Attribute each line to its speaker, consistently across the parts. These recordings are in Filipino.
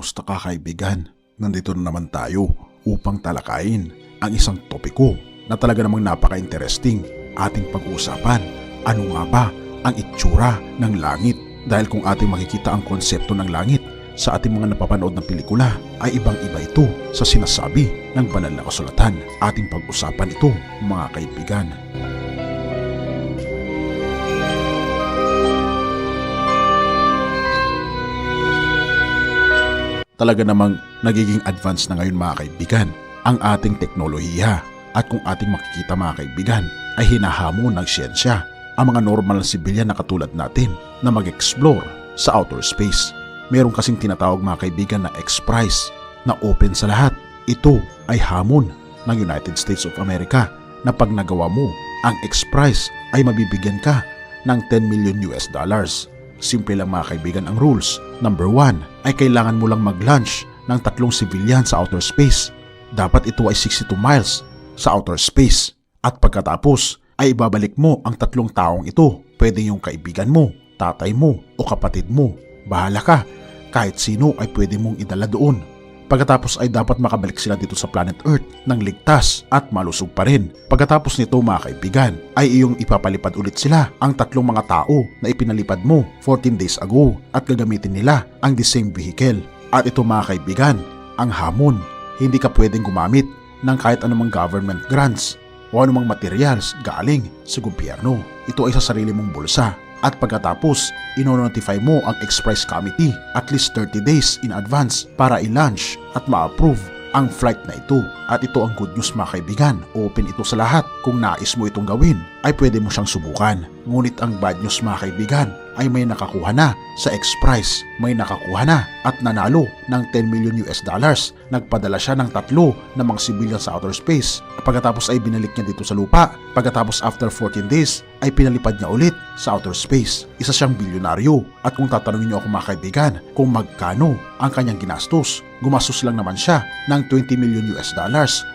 Speaker 1: Kamusta ka kaibigan? Nandito na naman tayo upang talakayin ang isang topiko na talaga namang napaka-interesting ating pag-uusapan. Ano nga ba ang itsura ng langit? Dahil kung ating makikita ang konsepto ng langit sa ating mga napapanood ng pelikula ay ibang-iba ito sa sinasabi ng banal na kasulatan. Ating pag-usapan ito mga kaibigan. Talaga namang nagiging advance na ngayon mga kaibigan ang ating teknolohiya, at kung ating makikita mga kaibigan ay hinahamon ng siyensya ang mga normal na sibilyan na katulad natin na mag-explore sa outer space. Meron kasing tinatawag mga kaibigan na X-Prize na open sa lahat. Ito ay hamon ng United States of America na pag nagawa mo ang X-Prize ay mabibigyan ka ng $10 million. Simple lang mga kaibigan ang rules. Number 1 ay kailangan mo lang mag-launch ng 3 civilian sa outer space. Dapat ito ay 62 miles sa outer space. At pagkatapos ay ibabalik mo ang 3 taong ito. Pwede yung kaibigan mo, tatay mo o kapatid mo. Bahala ka. Kahit sino ay pwede mong idala doon. Pagkatapos ay dapat makabalik sila dito sa planet Earth ng ligtas at malusog pa rin. Pagkatapos nito mga kaibigan ay iyong ipapalipad ulit sila ang 3 mga tao na ipinalipad mo 14 days ago at gagamitin nila ang the same vehicle. At ito mga kaibigan, ang hamon, hindi ka pwedeng gumamit ng kahit anumang government grants o anumang materials galing sa gobyerno. Ito ay sa sarili mong bulsa. At pagkatapos, ino-notify mo ang X-Prize Committee at least 30 days in advance para i-launch at ma-approve ang flight na ito. At ito ang good news mga kaibigan, open ito sa lahat. Kung nais mo itong gawin, ay pwede mo siyang subukan. Ngunit ang bad news mga kaibigan ay may nakakuha na sa X-Prize. May nakakuha na at nanalo ng $10 million. Nagpadala siya ng 3 na mga civilian sa outer space. Pagkatapos ay binalik niya dito sa lupa. Pagkatapos after 14 days ay pinalipad niya ulit sa outer space. Isa siyang bilyonaryo. At kung tatanungin niyo ako mga kaibigan kung magkano ang kanyang ginastos, gumastos lang naman siya ng $20 million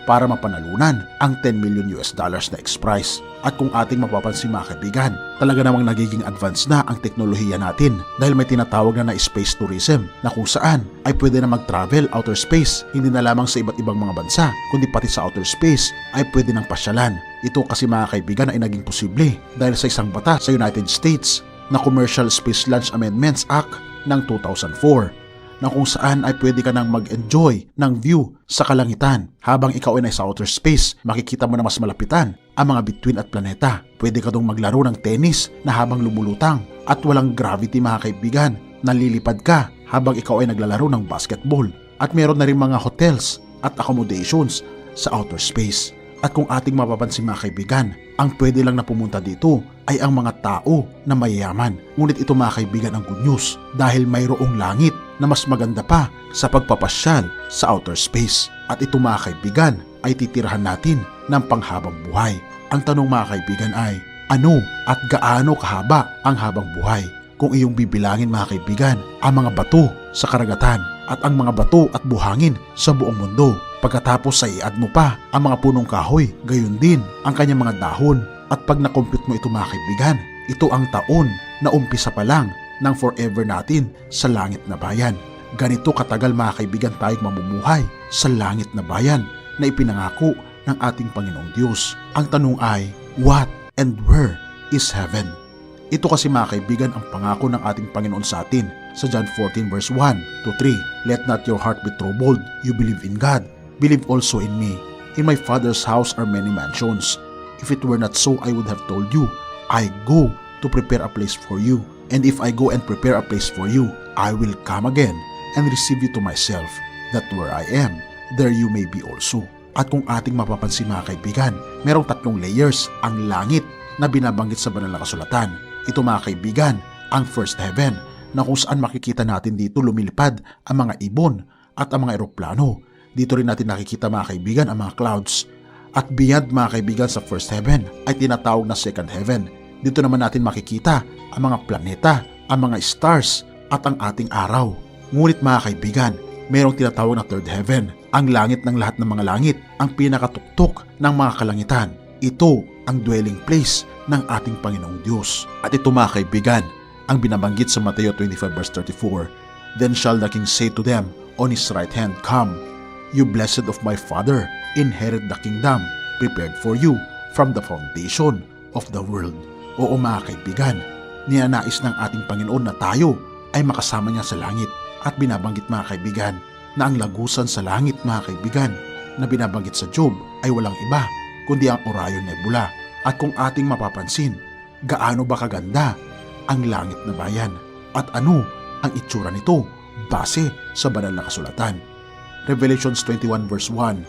Speaker 1: para mapanalunan ang $10 million na X-Prize. At kung ating mapapansin mga kaibigan, talaga namang nagiging advanced na ang teknolohiya natin dahil may tinatawag na space tourism na kung saan ay pwede na mag-travel outer space, hindi na lamang sa iba't ibang mga bansa kundi pati sa outer space ay pwede nang pasyalan. Ito kasi mga kaibigan ay naging posible dahil sa isang batas sa United States na Commercial Space Launch Amendments Act ng 2004 na kung saan ay pwede ka nang mag-enjoy ng view sa kalangitan. Habang ikaw ay nasa outer space, makikita mo na mas malapitan ang mga bituin at planeta. Pwede ka dong maglaro ng tennis na habang lumulutang at walang gravity mga kaibigan. Nalilipad ka habang ikaw ay naglalaro ng basketball. At meron na rin mga hotels at accommodations sa outer space. At kung ating mapapansin mga kaibigan, ang pwede lang na pumunta dito ay ang mga tao na mayayaman. Ngunit ito mga kaibigan ang good news dahil mayroong langit na mas maganda pa sa pagpapasyal sa outer space. At ito mga kaibigan ay titirahan natin ng panghabang buhay. Ang tanong mga kaibigan ay, ano at gaano kahaba ang habang buhay? Kung iyong bibilangin mga kaibigan ang mga bato sa karagatan at ang mga bato at buhangin sa buong mundo, pagkatapos ay i-add mo pa ang mga punong kahoy, gayon din ang kanyang mga dahon. At pag na-compute mo ito mga kaibigan, ito ang taon na umpisa pa lang ng forever natin sa langit na bayan. Ganito katagal mga kaibigan tayong mamumuhay sa langit na bayan na ipinangako ng ating Panginoong Diyos. Ang tanong ay, what and where is heaven? Ito kasi mga kaibigan ang pangako ng ating Panginoon sa atin sa John 14 verse 1 to 3. Let not your heart be troubled. You believe in God. Believe also in me. In my Father's house are many mansions. If it were not so, I would have told you. I go to prepare a place for you. And if I go and prepare a place for you, I will come again and receive you to myself, that where I am, there you may be also. At kung ating mapapansin mga kaibigan, merong 3 layers ang langit na binabanggit sa banal na kasulatan. Ito mga kaibigan, ang first heaven na kung saan makikita natin dito lumilipad ang mga ibon at ang mga eroplano. Dito rin natin nakikita mga kaibigan ang mga clouds. At beyond mga kaibigan sa first heaven ay tinatawag na second heaven. Dito naman natin makikita ang mga planeta, ang mga stars at ang ating araw. Ngunit mga kaibigan, mayroong tinatawag na third heaven, ang langit ng lahat ng mga langit, ang pinakatuktok ng mga kalangitan. Ito ang dwelling place ng ating Panginoong Diyos. At ito mga kaibigan, ang binabanggit sa Mateo 25 verse 34, Then shall the king say to them on his right hand, "Come, you blessed of my Father, inherit the kingdom prepared for you from the foundation of the world." Oo mga kaibigan, ninanais ng ating Panginoon na tayo ay makasama niya sa langit, at binabanggit mga kaibigan na ang lagusan sa langit mga kaibigan na binabanggit sa Job ay walang iba kundi ang Orion Nebula. At kung ating mapapansin, gaano ba kaganda ang langit na bayan at ano ang itsura nito base sa banal na kasulatan. Revelations 21 verse 1,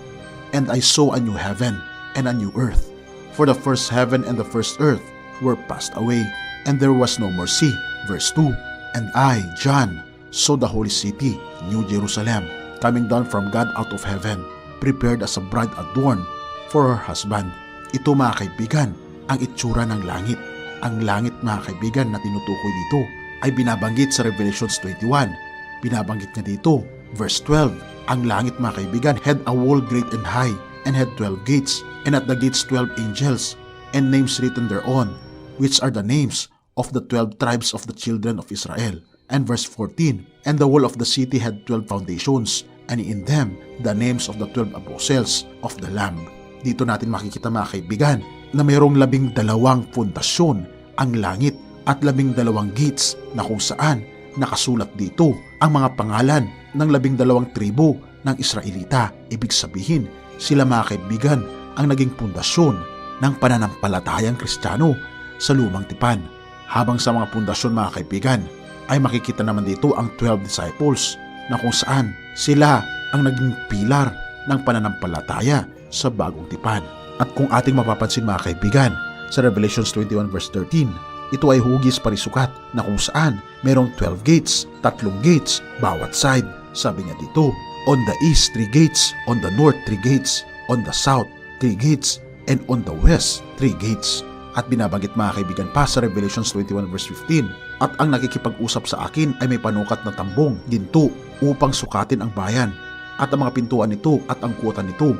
Speaker 1: "And I saw a new heaven and a new earth, for the first heaven and the first earth were passed away, and there was no more sea." Verse 2, "And I, John, saw the holy city, New Jerusalem, coming down from God out of heaven, prepared as a bride adorned for her husband." Ito mga kaibigan, ang itsura ng langit. Ang langit mga kaibigan na tinutukoy dito ay binabanggit sa Revelations 21. Binabanggit niya dito, verse 12, ang langit mga kaibigan had a wall great and high, and had 12 gates, and at the gates 12 angels, and names written thereon, which are the names of the 12 tribes of the children of Israel. And verse 14, "And the wall of the city had 12 foundations, and in them the names of the 12 apostles of the Lamb." Dito natin makikita mga kaibigan na mayroong 12 pundasyon ang langit at 12 gates na kung saan nakasulat dito ang mga pangalan ng 12 tribo ng Israelita. Ibig sabihin, sila mga kaibigan ang naging pundasyon ng pananampalatayang Kristiyano sa lumang tipan. Habang sa mga pundasyon mga kaibigan ay makikita naman dito ang 12 disciples na kung saan sila ang naging pilar ng pananampalataya sa bagong tipan. At kung ating mapapansin mga kaibigan, sa Revelations 21 verse 13, ito ay hugis parisukat na kung saan merong 12 gates, 3 gates bawat side. Sabi niya dito, on the east 3 gates, on the north 3 gates, on the south 3 gates, and on the west 3 gates. At binabanggit mga kaibigan pa sa Revelations 21 verse 15, "At ang nakikipag-usap sa akin ay may panukat na tambong, ginto, upang sukatin ang bayan, at ang mga pintuan nito at ang kuwatan nito,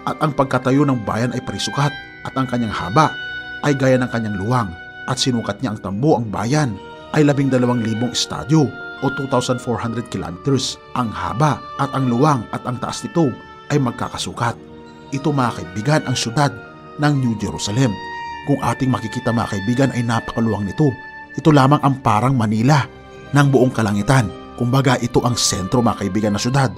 Speaker 1: at ang pagkatayo ng bayan ay parisukat, at ang kanyang haba ay gaya ng kanyang luwang, at sinukat niya ang tambo ang bayan ay 12,000 estadyo o 2,400 kilometers ang haba, at ang luwang at ang taas nito ay magkakasukat." Ito mga kaibigan ang syudad ng New Jerusalem. Kung ating makikita mga kaibigan ay napakaluwang nito. Ito lamang ang parang Manila ng buong kalangitan. Kumbaga ito ang sentro mga kaibigan na syudad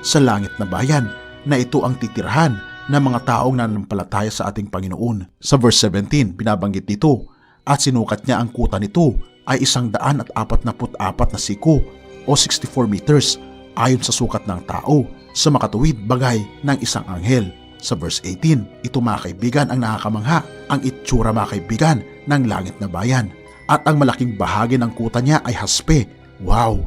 Speaker 1: sa langit na bayan na ito ang titirahan ng mga taong nananampalataya sa ating Panginoon. Sa verse 17, binabanggit dito, "At sinukat niya ang kuta nito ay 144 na siko o 64 meters ayon sa sukat ng tao sa makatuwid bagay ng isang anghel." Sa verse 18, ito mga kaibigan ang nakakamangha, ang itsura mga kaibigan ng langit na bayan. At ang malaking bahagi ng kuta niya ay haspe. Wow!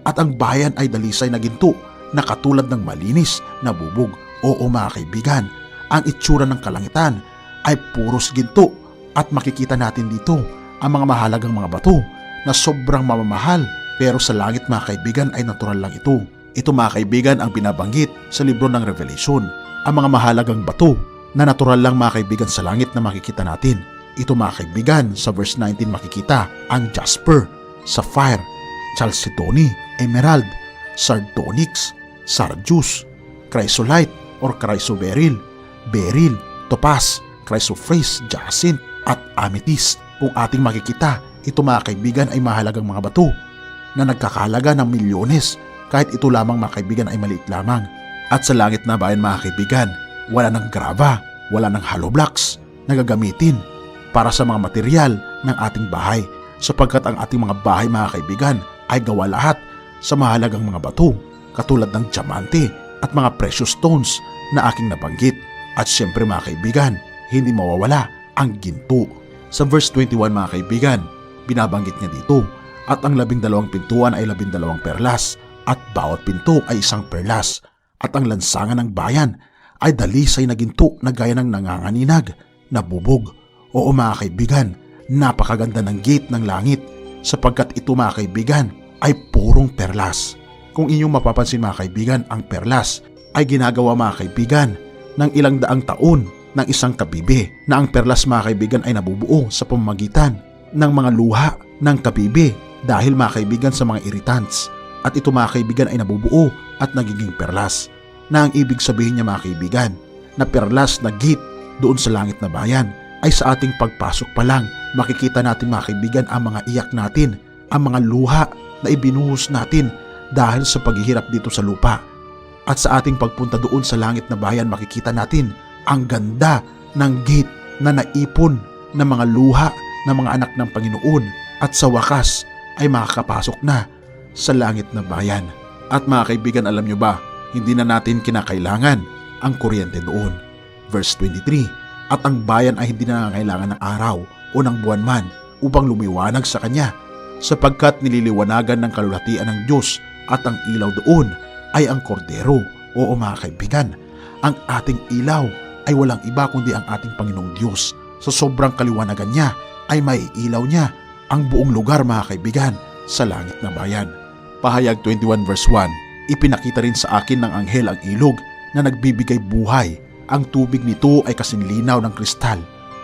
Speaker 1: At ang bayan ay dalisay na ginto na katulad ng malinis na bubog. Oo mga kaibigan, ang itsura ng kalangitan ay puros ginto, at makikita natin dito ang mga mahalagang mga bato na sobrang mamamahal, pero sa langit mga kaibigan ay natural lang ito. Ito mga kaibigan ang binabanggit sa libro ng Revelation, ang mga mahalagang bato na natural lang mga kaibigan sa langit na makikita natin. Ito mga kaibigan, sa verse 19 makikita ang jasper, sapphire, chalcedony, emerald, sardonyx, sardius, chrysolite or chrysoberyl, beryl, topaz, chrysoprase, jacinth, at amethyst. Kung ating makikita, ito mga kaibigan ay mahalagang mga bato na nagkakalaga ng milyones, kahit ito lamang mga kaibigan ay maliit lamang. At sa langit na bayan mga kaibigan, wala ng grava, wala ng hollow blocks na gagamitin para sa mga material ng ating bahay, sapagkat ang ating mga bahay mga kaibigan ay gawa lahat sa mahalagang mga bato katulad ng diamante at mga precious stones na aking nabanggit. At syempre mga kaibigan, hindi mawawala ang ginto. Sa verse 21 mga kaibigan, binabanggit niya dito, "At ang 12 pintuan ay 12 perlas, at bawat pinto ay isang perlas. At ang lansangan ng bayan ay dalisay na ginto na gaya ng nanganganinag na bubog." Oo mga kaibigan, napakaganda ng gate ng langit, sapagkat ito mga kaibigan ay purong perlas. Kung inyong mapapansin mga kaibigan, ang perlas ay ginagawa mga kaibigan ng ilang daang taon ng isang kabibe, na ang perlas mga kaibigan ay nabubuo sa pamamagitan ng mga luha ng kabibe dahil mga kaibigan sa mga irritants. at ito mga kaibigan ay nabubuo at nagiging perlas, na ang ibig sabihin niya mga kaibigan na perlas na gate doon sa langit na bayan ay sa ating pagpasok pa lang makikita natin mga kaibigan ang mga iyak natin, ang mga luha na ibinuhos natin dahil sa paghihirap dito sa lupa. At sa ating pagpunta doon sa langit na bayan makikita natin ang ganda ng gate na naipon ng mga luha ng mga anak ng Panginoon at sa wakas ay makakapasok na sa langit na bayan. At mga kaibigan, alam nyo ba, hindi na natin kinakailangan ang kuryente doon. Verse 23, at ang bayan ay hindi na kailangan ng araw o ng buwan man upang lumiwanag sa kanya, sapagkat nililiwanagan ng kalulatian ng Diyos at ang ilaw doon ay ang kordero. Oo mga kaibigan, ang ating ilaw ay walang iba kundi ang ating Panginoong Diyos. Sa sobrang kaliwanagan niya ay maiilaw niya ang buong lugar mga kaibigan sa langit na bayan. Pahayag 21 verse 1, ipinakita rin sa akin ng anghel ang ilog na nagbibigay buhay. Ang tubig nito ay kasing linaw ng kristal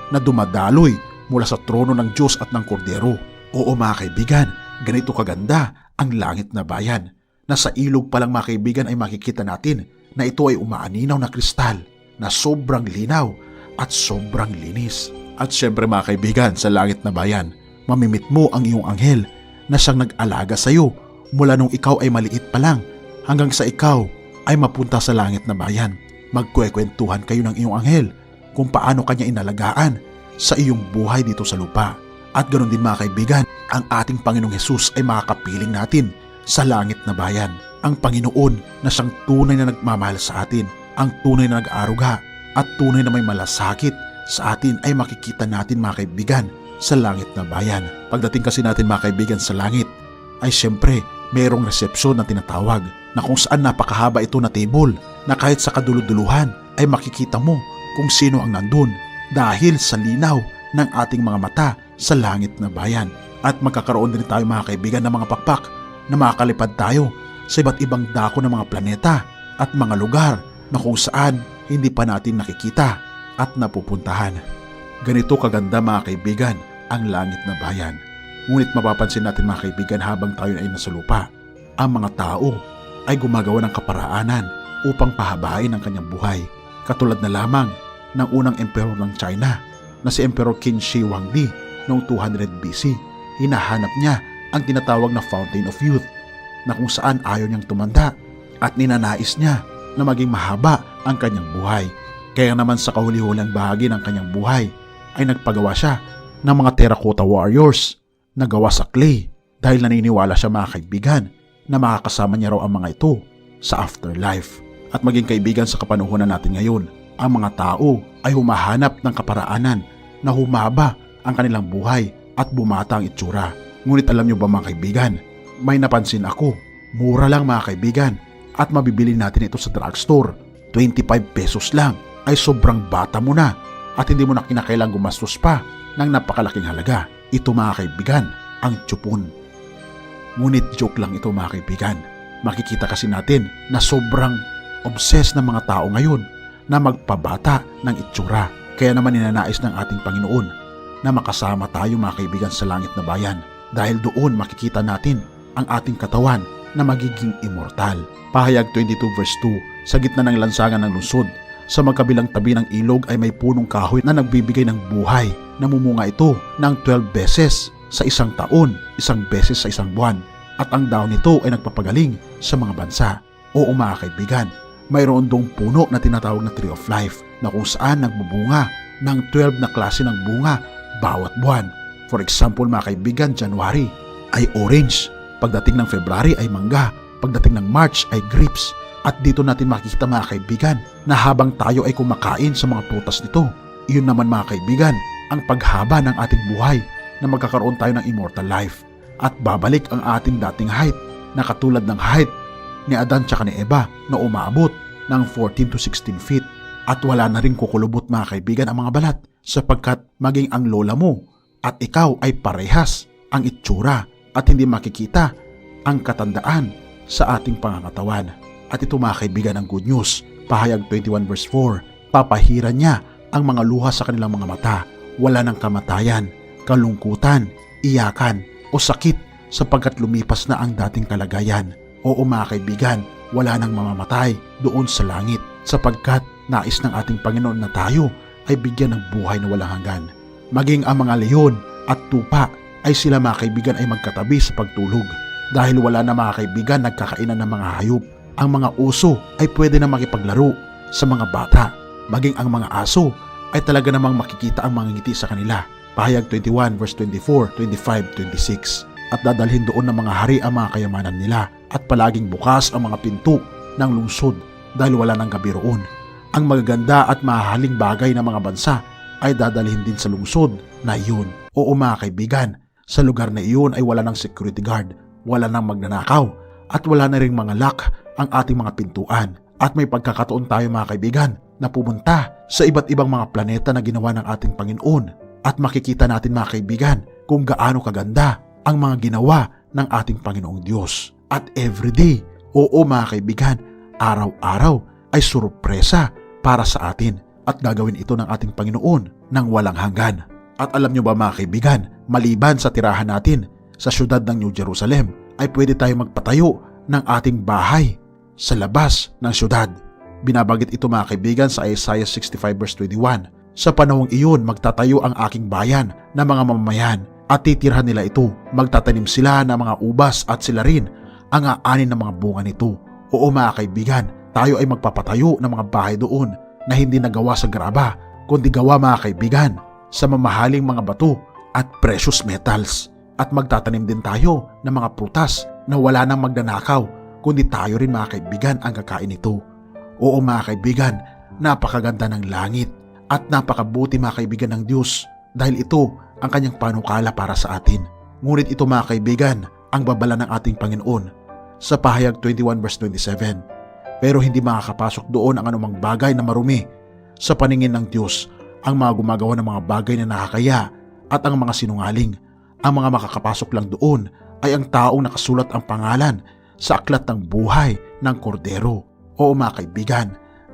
Speaker 1: na dumadaloy mula sa trono ng Diyos at ng Kordero. Oo mga kaibigan, ganito kaganda ang langit na bayan na sa ilog pa lang mga kaibigan ay makikita natin na ito ay umaaninaw na kristal na sobrang linaw at sobrang linis. At syempre mga kaibigan, sa langit na bayan, mamimit mo ang iyong anghel na siyang nag-alaga sa iyo mula nung ikaw ay maliit pa lang hanggang sa ikaw ay mapunta sa langit na bayan. Magkwekwentuhan kayo ng iyong anghel kung paano kanya inalagaan sa iyong buhay dito sa lupa. At ganoon din mga kaibigan, ang ating Panginoong Hesus ay makakapiling natin sa langit na bayan. Ang Panginoon na siyang tunay na nagmamahal sa atin, ang tunay na nag-aaruga at tunay na may malasakit sa atin ay makikita natin mga kaibigan sa langit na bayan. Pagdating kasi natin mga kaibigan sa langit ay syempre mayroong resepsyon na tinatawag na kung saan napakahaba ito na table na kahit sa kaduluduluhan ay makikita mo kung sino ang nandun dahil sa linaw ng ating mga mata sa langit na bayan. At magkakaroon din tayo mga kaibigan ng mga pakpak na makakalipad tayo sa iba't ibang dako ng mga planeta at mga lugar na kung saan hindi pa natin nakikita at napupuntahan. Ganito kaganda mga kaibigan ang langit na bayan. Ngunit mapapansin natin mga kaibigan habang tayo ay nasa lupa, ang mga tao ay gumagawa ng kaparaanan upang pahabain ang kanyang buhay. Katulad na lamang ng unang emperor ng China na si Emperor Qin Shi Huangdi noong 200 BC. Hinahanap niya ang tinatawag na Fountain of Youth na kung saan ayaw niyang tumanda at ninanais niya na maging mahaba ang kanyang buhay. Kaya naman sa kahuli-hulang bahagi ng kanyang buhay ay nagpagawa siya ng mga terracotta warriors na gawa sa clay dahil naniniwala siya mga kaibigan na makakasama niya raw ang mga ito sa afterlife. At maging kaibigan sa kapanuhunan natin ngayon, ang mga tao ay humahanap ng kaparaanan na humaba ang kanilang buhay at bumata ang itsura. Ngunit alam niyo ba mga kaibigan, may napansin ako, mura lang mga kaibigan at mabibili natin ito sa drugstore. 25 pesos lang ay sobrang bata mo na at hindi mo na kinakailang gumastos pa ng napakalaking halaga. Ito mga kaibigan, ang tsupon. Ngunit joke lang ito mga kaibigan. Makikita kasi natin na sobrang obsessed ng mga tao ngayon na magpabata ng itsura. Kaya naman ninanais ng ating Panginoon na makasama tayo mga kaibigan sa langit na bayan dahil doon makikita natin ang ating katawan na magiging immortal. Pahayag 22 verse 2, sa gitna ng lansangan ng lungsod, sa magkabilang tabi ng ilog ay may punong kahoy na nagbibigay ng buhay. Namumunga ito ng 12 beses sa isang taon, isang beses sa isang buwan. At ang dahon nito ay nagpapagaling sa mga bansa. Oo mga kaibigan, mayroon dong puno na tinatawag na Tree of Life na kung saan nagbubunga ng 12 na klase ng bunga bawat buwan. For example mga kaibigan, January ay orange, pagdating ng February ay mangga, pagdating ng March ay grapes. At dito natin makikita mga kaibigan na habang tayo ay kumakain sa mga prutas nito, iyon naman mga kaibigan ang paghaba ng ating buhay na magkakaroon tayo ng immortal life at babalik ang ating dating height na katulad ng height ni Adan tsaka ni Eva na umaabot ng 14 to 16 feet. At wala na rin kukulubot mga kaibigan ang mga balat sapagkat maging ang lola mo at ikaw ay parehas ang itsura at hindi makikita ang katandaan sa ating pangangatawan. At ito mga kaibigan ang good news. Pahayag 21 verse 4, papahiran niya ang mga luha sa kanilang mga mata. Wala ng kamatayan, kalungkutan, iyakan o sakit sapagkat lumipas na ang dating kalagayan. Oo mga kaibigan, wala nang mamamatay doon sa langit sapagkat nais ng ating Panginoon na tayo ay bigyan ng buhay na walang hanggan. Maging ang mga leon at tupa ay sila mga kaibigan ay magkatabi sa pagtulog. Dahil wala na mga kaibigan nagkakainan ng mga hayop. Ang mga uso ay pwede na makipaglaro sa mga bata. Maging ang mga aso ay talaga namang makikita ang mga ngiti sa kanila. Pahayag 21 verse 24, 25, 26. At dadalhin doon ng mga hari ang mga kayamanan nila at palaging bukas ang mga pinto ng lungsod dahil wala nang gabi roon. Ang magaganda at mahahaling bagay ng mga bansa ay dadalhin din sa lungsod na iyon. Oo mga kaibigan, sa lugar na iyon ay wala nang security guard, wala nang magnanakaw at wala na ring mga lock ang ating mga pintuan. At may pagkakataon tayo mga kaibigan na pumunta sa iba't ibang mga planeta na ginawa ng ating Panginoon at makikita natin mga kaibigan kung gaano kaganda ang mga ginawa ng ating Panginoong Diyos. At everyday, oo mga kaibigan, araw-araw ay surpresa para sa atin at gagawin ito ng ating Panginoon ng walang hanggan. At alam nyo ba mga kaibigan, maliban sa tirahan natin sa syudad ng New Jerusalem, ay pwede tayong magpatayo ng ating bahay sa labas ng syudad. Binabagit ito mga kaibigan sa Isaiah 65 verse 21. Sa panahong iyon magtatayo ang aking bayan na mga mamamayan at titirhan nila ito. Magtatanim sila ng mga ubas at sila rin ang aanin ng mga bunga nito. Oo mga kaibigan, tayo ay magpapatayo ng mga bahay doon na hindi nagawa sa graba, kundi gawa mga kaibigan sa mamahaling mga bato at precious metals. At magtatanim din tayo ng mga prutas na wala nang magnanakaw, kundi tayo rin mga kaibigan ang kakain nito. Oo mga kaibigan, napakaganda ng langit at napakabuti mga kaibigan ng Diyos dahil ito ang kanyang panukala para sa atin. Ngunit ito mga kaibigan, ang babala ng ating Panginoon sa pahayag 21 verse 27. Pero hindi makakapasok doon ang anumang bagay na marumi sa paningin ng Diyos, ang mga gumagawa ng mga bagay na nakakaya at ang mga sinungaling. Ang mga makakapasok lang doon ay ang taong nakasulat ang pangalan sa aklat ng buhay ng Kordero. Oo mga kaibigan,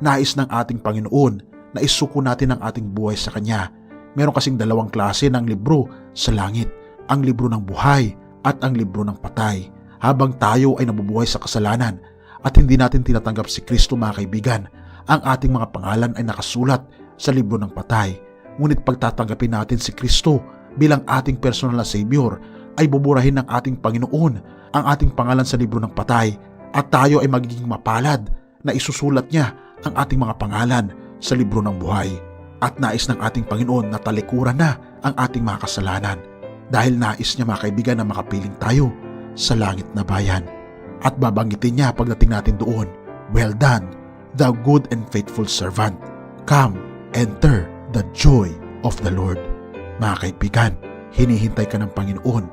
Speaker 1: nais ng ating Panginoon na isuko natin ang ating buhay sa Kanya. Meron kasing dalawang klase ng libro sa langit, ang libro ng buhay at ang libro ng patay. Habang tayo ay nabubuhay sa kasalanan at hindi natin tinatanggap si Kristo mga kaibigan, ang ating mga pangalan ay nakasulat sa libro ng patay. Ngunit pagtatanggapin natin si Kristo bilang ating personal na Savior, ay buburahin ng ating Panginoon ang ating pangalan sa libro ng patay at tayo ay magiging mapalad na isusulat niya ang ating mga pangalan sa libro ng buhay. At nais ng ating Panginoon na talikuran na ang ating mga kasalanan dahil nais niya mga kaibigan na makapiling tayo sa langit na bayan. At babanggitin niya pagdating natin doon, "Well done, thou good and faithful servant. Come, enter the joy of the Lord." Mga kaibigan, hinihintay ka ng Panginoon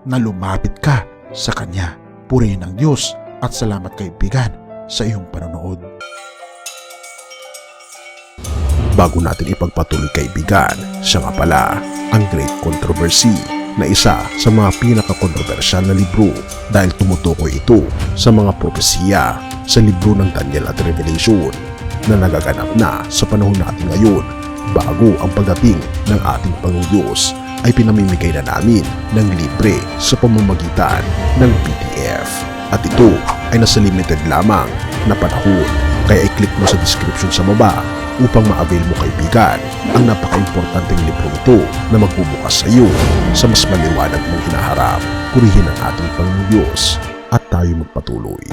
Speaker 1: na lumapit ka sa Kanya. Purihin ang Diyos at salamat kaibigan sa iyong panonood.
Speaker 2: Bago natin ipagpatuloy kaibigan, siya nga pala ang Great Controversy na isa sa mga pinaka-kontrobersyal na libro dahil tumutukoy ito sa mga propesiya sa libro ng Daniel at Revelation na nagaganap na sa panahon natin ngayon bago ang pagdating ng ating Panginoong Diyos ay pinamimigay na namin ng libre sa pamamagitan ng PDF. At ito ay nasa limited lamang na panahon, kaya i-click mo sa description sa baba upang ma-avail mo kaibigan ang napaka-importanteng libro ito na magbubukas sa iyo sa mas maliwanag mong hinaharap. Purihin ang ating Panginoong Diyos at tayo magpatuloy.